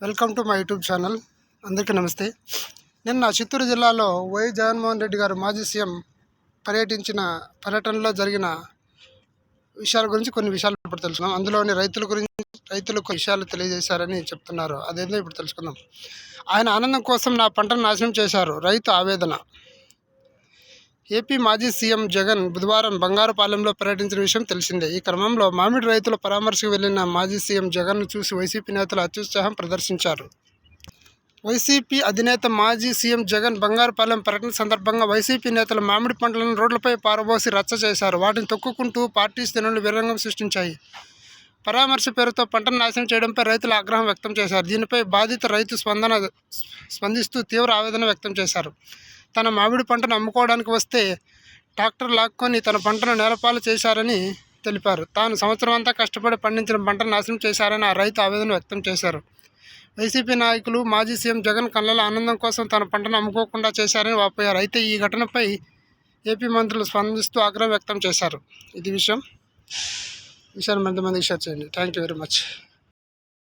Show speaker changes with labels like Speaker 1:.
Speaker 1: Welcome to my YouTube channel. అందరికీ నమస్తే. నిన్న చిత్తూరు జిల్లాలో జగన్మోహన్ రెడ్డి గారు మాజీ సీఎం పర్యటనలో జరిగిన విషయాల గురించి కొన్ని విషయాలు ఇప్పుడు తెలుసుకుందాం. అందులోని రైతులకు విషయాలు తెలియజేశారని చెప్తున్నారు. అదేందో ఇప్పుడు తెలుసుకుందాం. ఆయన ఆనందం కోసం నా పంటను నాశనం చేశారు, రైతు ఆవేదన. ఏపీ మాజీ సీఎం జగన్ బుధవారం బంగారుపాలెంలో పర్యటించిన విషయం తెలిసిందే. ఈ క్రమంలో మామిడి రైతుల పరామర్శకు వెళ్లిన మాజీ సీఎం జగన్ను చూసి వైసీపీ నేతలు అత్యుత్సాహం ప్రదర్శించారు. వైసీపీ అధినేత మాజీ సీఎం జగన్ బంగారుపాలెం పర్యటన సందర్భంగా వైసీపీ నేతలు మామిడి పంటలను రోడ్లపై పారబోసి రచ్చ చేశారు. వాటిని తొక్కుకుంటూ పార్టీ శ్రేణులు వీరంగం సృష్టించాయి. పరామర్శ పేరుతో పంటను నాశనం చేయడంపై రైతులు ఆగ్రహం వ్యక్తం చేశారు. దీనిపై బాధిత రైతు స్పందిస్తూ తీవ్ర ఆవేదన వ్యక్తం చేశారు. తన మామిడి పంటను అమ్ముకోవడానికి వస్తే ట్రాక్టర్ లాక్కొని తన పంటను నేలపాలు చేశారని తెలిపారు. తాను సంవత్సరం అంతా కష్టపడి పండించిన పంటను నాశనం చేశారని ఆ రైతు ఆవేదన వ్యక్తం చేశారు. వైసీపీ నాయకులు మాజీ సీఎం జగన్ కళ్ళలో ఆనందం కోసం తన పంటను అమ్ముకోకుండా చేశారని వాపోయారు. అయితే ఈ ఘటనపై ఏపీ మంత్రులు స్పందిస్తూ ఆగ్రహం వ్యక్తం చేశారు. ఇది విషయాన్ని మందికి షేర్ చేయండి. Thank you very much.